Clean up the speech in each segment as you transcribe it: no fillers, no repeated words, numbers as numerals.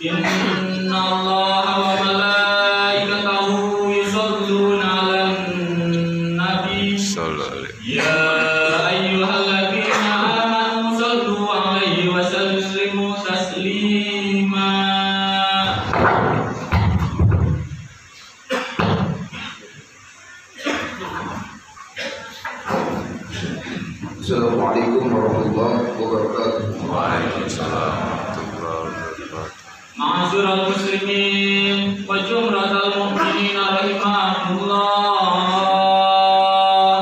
Innallaha wa malaikatahu yusholluna 'alan nabi. Ya ayyuhalladzina amanu shollu 'alaihi wa sallimu taslima. Assalamualaikum warahmatullahi wabarakatuh. Waalaikumsalam warahmatullahi wabarakatuh. Ma'asyiral muslimin wa jumlatal mu'minin rahimakumullah.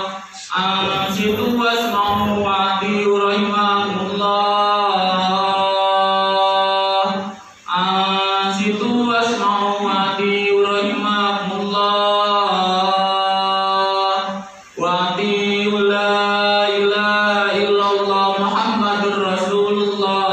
Ansitu wasma'u wa ati'u rahimakumullah. Ansitu wasma'u wa ati'u rahimakumullah. Wa ati'u la ilaha illallah Muhammadur Rasulullah.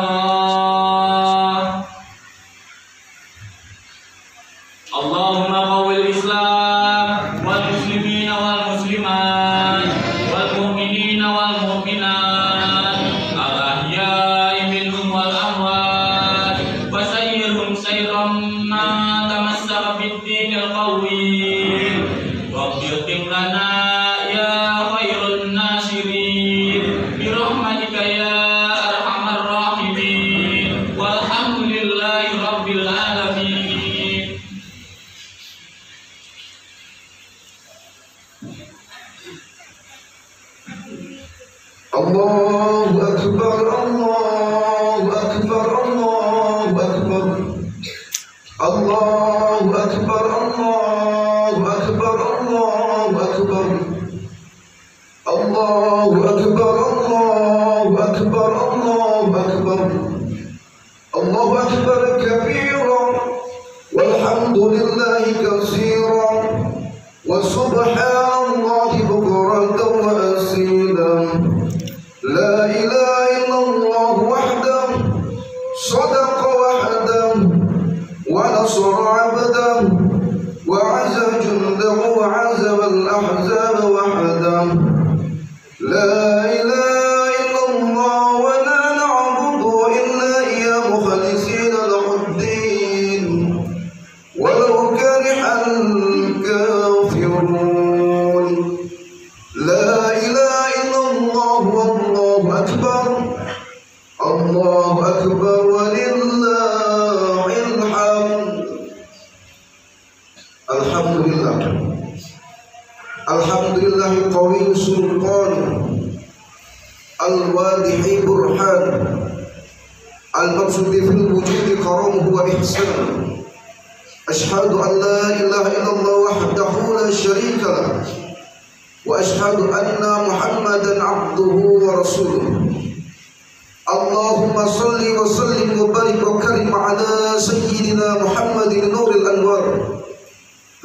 Allahumma qawwil Islam wal muslimina wal muslimat wal mu'minina wal mu'minat al ahya'i minhum wal amwat wa sayyirhum sayran ma tamassaka bid-dinil qawwim waghfir lana ya khairun nasirin bi rahmatika ya arhamar rahimin walhamdulillahi rabbil alamin. Allahu Akbar, Allahu Akbar, Allahu Akbar. Allahu Akbar, Allahu Akbar, Allahu Akbar. Allahu Akbar, Allahu Akbar, Allahu Akbar. Allahu Akbar kabira walhamdulillahi katsira wa subhanallahi bukratan wa asila. La ilaha illallah wahdahu sadaqa wahdahu wa nasara abdahu wa azza jundahu wa azaba al-ahzaba wahdahu. La ilaha illallah wa la na'budu illa iyyahu mukhlisina lahu-d-din walau kariha al-kafirun. La ilaha illallah wallahu akbar. Allahu akbar walillahil hamd. Alhamdulillah. Alhamdulillah qawi sultan al-wadihi burhan al-maqsudi fil wujudi karamuhu wa ihsan. Ashhadu an la ilaha illallah wahdahu la sharika lah wa ashhadu anna Muhammadan abduhu wa rasuluh. Allahumma salli wa sallim wa barik wa karim ala sayyidina Muhammadin nuril anwar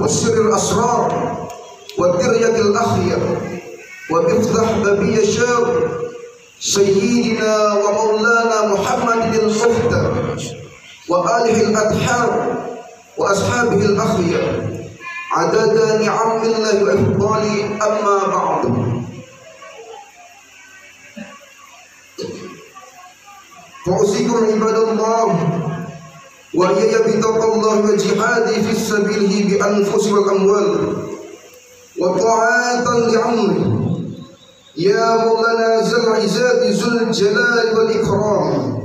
wa sirril asrar wa diryatil akhyar wa miftah babiy syar sayyidina wa maulana Muhammadin al-muhtad wa alihi al-adhar wa ashabihi al-akhyar adada ni'amillahi wa ifdali amma ba'du. Fa'usikum ibadallah wa iyaya bitaqallahi wa jihadi fi sabilihi bi anfusi wal amwal wa ta'atan li'amri ya maulana zal izadi zul jalali wal ikram.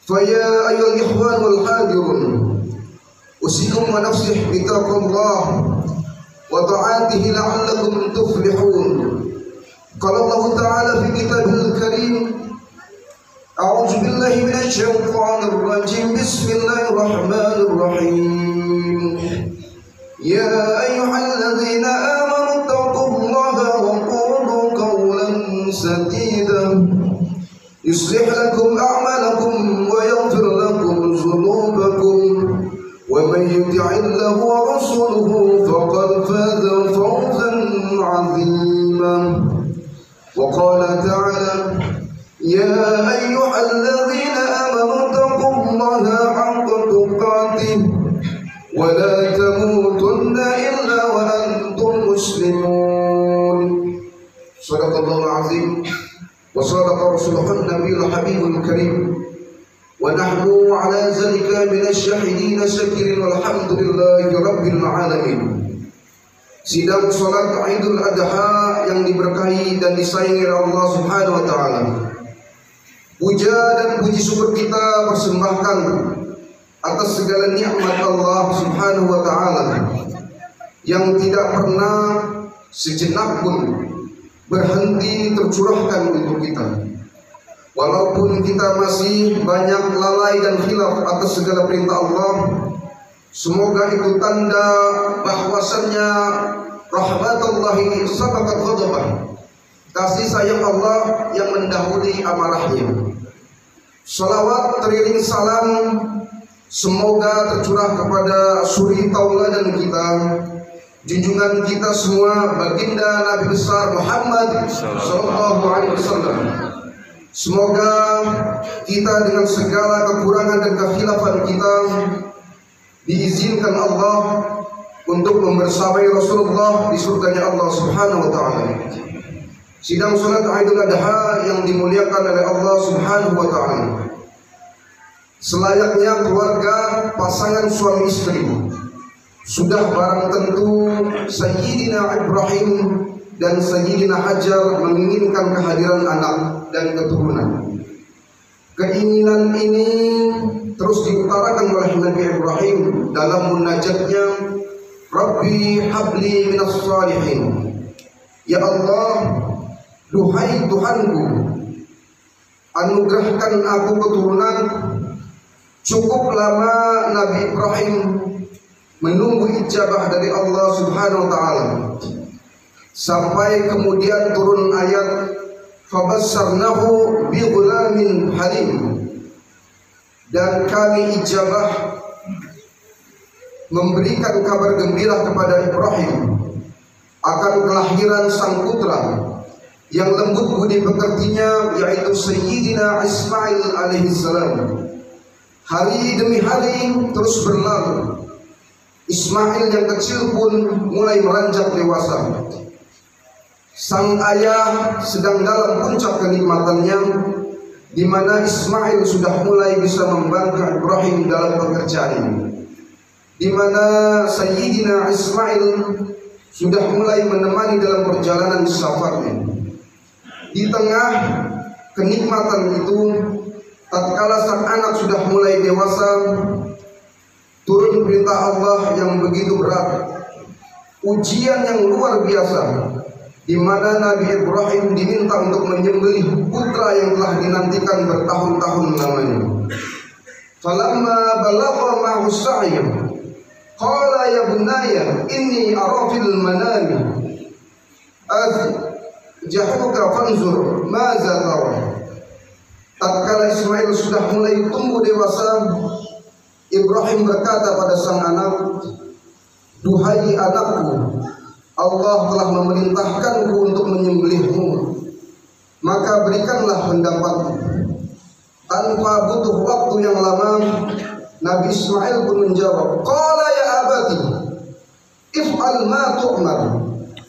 Fa ya ayyuhal ikhwan wal hadirun usikum wa nafsih bitaqallah wa ta'atihi la'allakum tuflihun. Qala Allah ta'ala fi kitabihil karim a'udzu billahi minasy syaithanir rajim. Bismillahirrahmanir rahim. Ya ayyuhalladzina amanu taqullaha wa qulu qawlan sadida yuslih lakum a'malakum wa yaghfir lakum dhunubakum wa man yuti'illahu wa rasuluhu faqad faza fawzan 'azima. Wa qala ta'ala ya ayyuhalladzina amanu taqullaha haqqa tuqatih wa la tamutunna illa wa antum muslimun. Shadaqallahul azim wa sadaqa rasulun nabiyul habibul karim ونحن على ذلك من الشاهدين الشاكرين والحمد لله رب العالمين. Sidang salat Idul Adha yang diberkahi dan disayangi oleh Allah Subhanahu wa taala. Puja dan puji syukur kita persembahkan atas segala nikmat Allah Subhanahu wa taala yang tidak pernah sejenak pun berhenti tercurahkan untuk kita. Walaupun kita masih banyak lalai dan khilaf atas segala perintah Allah, semoga itu tanda bahwasannya rahmatullahi sabaqat ghadabah, kasih sayang Allah yang mendahului amarahnya. Salawat teriring salam semoga tercurah kepada suri tauladan kita, junjungan kita semua, baginda Nabi besar Muhammad sallallahu alaihi wasallam. Semoga kita dengan segala kekurangan dan kekhilafan kita diizinkan Allah untuk membersamai Rasulullah di surganya Allah Subhanahu wa taala. Sidang salat Idul Adha yang dimuliakan oleh Allah Subhanahu wa taala. Selayaknya keluarga pasangan suami istri, sudah barang tentu Sayyidina Ibrahim dan Sayyidina Hajar menginginkan kehadiran anak dan keturunan. Keinginan ini terus diutarakan oleh Nabi Ibrahim dalam munajatnya, Rabbi habli minas salihin. Ya Allah, duhai Tuhanku, anugerahkan aku keturunan. Cukup lama Nabi Ibrahim menunggu ijabah dari Allah Subhanahu wa taala, sampai kemudian turun ayat fabassarnahu bi ghulamin halim, dan kami ijabah memberikan kabar gembira kepada Ibrahim akan kelahiran sang putra yang lembut budi pekertinya, yaitu Sayyidina Ismail alaihissalam. Hari demi hari terus berlalu. Ismail yang kecil pun mulai meranjak dewasa. Sang ayah sedang dalam puncak kenikmatannya, di mana Ismail sudah mulai bisa membantu Ibrahim dalam pekerjaannya, di mana Sayyidina Ismail sudah mulai menemani dalam perjalanan safarnya. Di tengah kenikmatan itu, tatkala sang anak sudah mulai dewasa, turun perintah Allah yang begitu berat, ujian yang luar biasa, di mana Nabi Ibrahim diminta untuk menyembelih putra yang telah dinantikan bertahun-tahun lamanya. Falamma balagha ma'hu as-sa'y qala ya bunayya inni ara fil manami azjahuka fanzur maza tara. Tatkala Ismail sudah mulai tumbuh dewasa, Ibrahim berkata pada sang anak, duhai anakku, Allah telah memerintahkanku untuk menyembelihmu, maka berikanlah pendapatmu. Tanpa butuh waktu yang lama, Nabi Ismail pun menjawab, qala ya abati if'al ma tu'mar,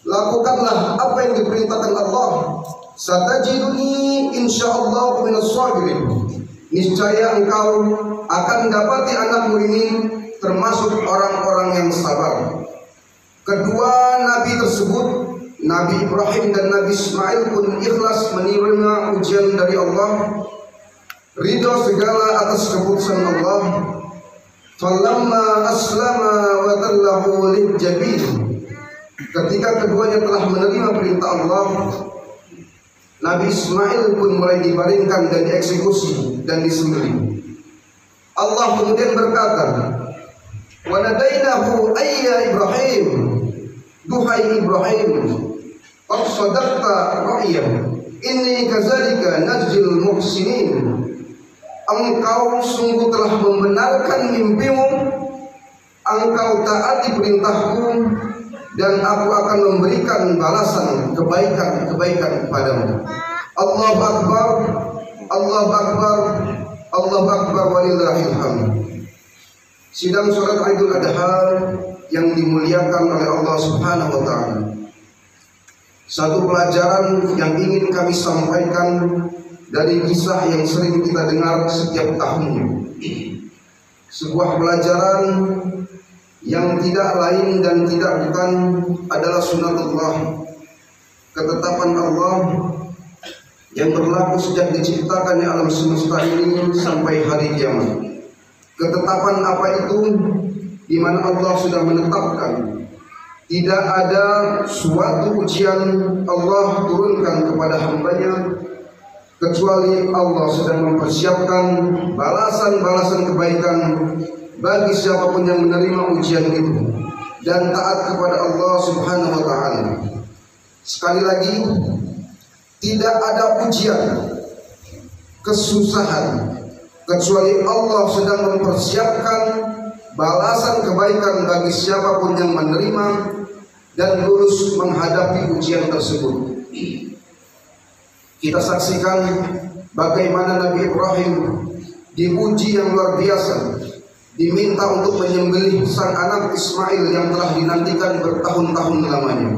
lakukanlah apa yang diperintahkan Allah. Satajiduni insyaallah minas sabirin, niscaya engkau akan dapati anakmu ini termasuk orang-orang yang sabar. Kedua nabi tersebut, Nabi Ibrahim dan Nabi Ismail pun ikhlas menerima ujian dari Allah, ridho segala atas keputusan Allah. Falamma aslama wa tallahu lil jabin, ketika keduanya telah menerima perintah Allah, Nabi Ismail pun mulai dibaringkan dan dieksekusi dan disembelih. Allah kemudian berkata, wa nadainahu ayya Ibrahim, duhai Ibrahim, qad sadaqta ra'ya inni kadzalika najzil muhsinin. Engkau sungguh telah membenarkan mimpimu, engkau taati perintahku, dan aku akan memberikan balasan kebaikan-kebaikan kepadamu. Allahu Akbar, Allahu Akbar, Allahu Akbar walillahil hamd. Sidang salat Idul Adha yang dimuliakan oleh Allah Subhanahu wa taala. Satu pelajaran yang ingin kami sampaikan dari kisah yang sering kita dengar setiap tahunnya. Sebuah pelajaran yang tidak lain dan tidak bukan adalah sunatullah, ketetapan Allah yang berlaku sejak diciptakannya alam semesta ini sampai hari kiamat. Ketetapan apa itu? Di mana Allah sudah menetapkan tidak ada suatu ujian Allah turunkan kepada hambanya kecuali Allah sedang mempersiapkan balasan-balasan kebaikan bagi siapapun yang menerima ujian itu dan taat kepada Allah Subhanahu wa taala. Sekali lagi, tidak ada ujian, kesusahan kecuali Allah sedang mempersiapkan balasan kebaikan bagi siapapun yang menerima dan lurus menghadapi ujian tersebut. Kita saksikan bagaimana Nabi Ibrahim diuji yang luar biasa, diminta untuk menyembelih sang anak Ismail yang telah dinantikan bertahun-tahun lamanya.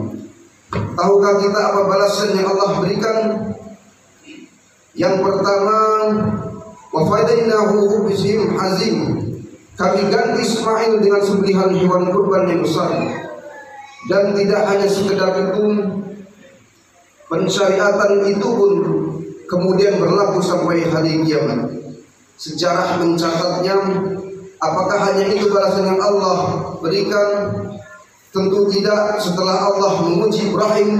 Tahukah kita apa balasan yang Allah berikan? Yang pertama, wa fadainahu bizim azim. Kami ganti Ismail dengan sembelihan hewan kurban yang besar. Dan tidak hanya sekedar itu, pensyariatan itu pun kemudian berlaku sampai hari kiamat. Sejarah mencatatnya, apakah hanya itu balasan yang Allah berikan? Tentu tidak. Setelah Allah menguji Ibrahim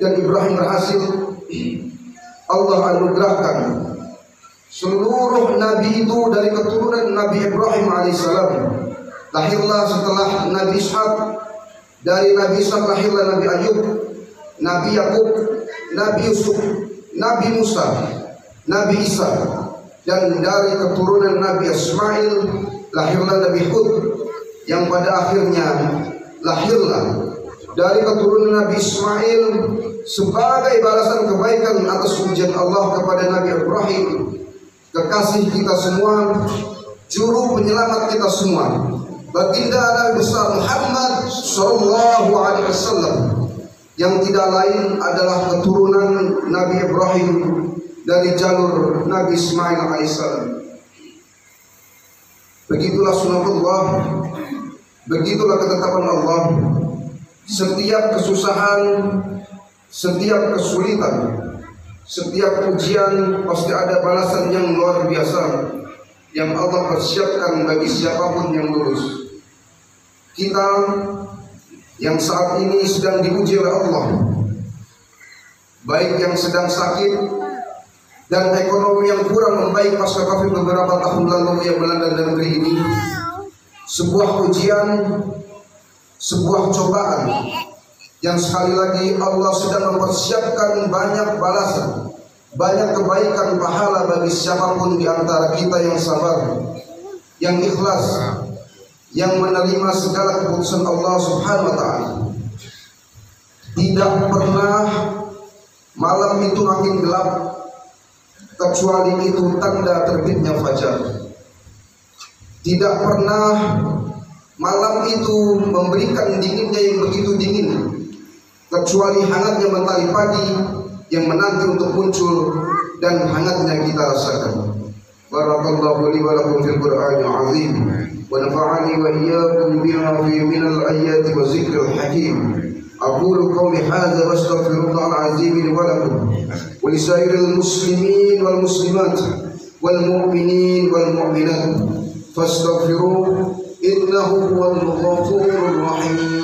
dan Ibrahim berhasil, Allah anugerahkan seluruh nabi itu dari keturunan Nabi Ibrahim alaihissalam. Lahirlah setelah Nabi Ishak, dari Nabi Ishak lahirlah Nabi Ayub, Nabi Yakub, Nabi Yusuf, Nabi Musa, Nabi Isa, dan dari keturunan Nabi Ismail lahirlah Nabi Hud, yang pada akhirnya lahirlah dari keturunan Nabi Ismail sebagai balasan kebaikan atas ujian Allah kepada Nabi Ibrahim, kekasih kita semua, juru penyelamat kita semua, baginda Nabi besar Muhammad sallallahu alaihi wasallam, yang tidak lain adalah keturunan Nabi Ibrahim dari jalur Nabi Ismail alaihissalam. Begitulah sunatullah, begitulah ketetapan Allah. Setiap kesusahan, setiap kesulitan, setiap ujian pasti ada balasan yang luar biasa yang Allah persiapkan bagi siapapun yang lurus. Kita yang saat ini sedang diuji oleh Allah, baik yang sedang sakit dan ekonomi yang kurang membaik pasca Covid beberapa tahun lalu yang melanda negeri ini, sebuah ujian, sebuah cobaan yang sekali lagi Allah sedang mempersiapkan banyak balasan, banyak kebaikan pahala bagi siapapun di antara kita yang sabar, yang ikhlas, yang menerima segala keputusan Allah Subhanahu wa taala. Tidak pernah malam itu makin gelap kecuali itu tanda terbitnya fajar. Tidak pernah malam itu memberikan dinginnya yang begitu dingin kecuali hangatnya mentari pagi yang menanti untuk muncul dan hangatnya kita rasakan. Barakallahu li wa lakum fil Qur'anil azim wa nafa'ani wa iyyakum bima fi minal ayati wa zikril hakim. Aqulu qawli hadza wa astaghfirullahal azim li wa lakum wa li sairil muslimin wal muslimat wal mu'minin wal mu'minat fastaghfiruhu innahu huwal ghafurur rahim.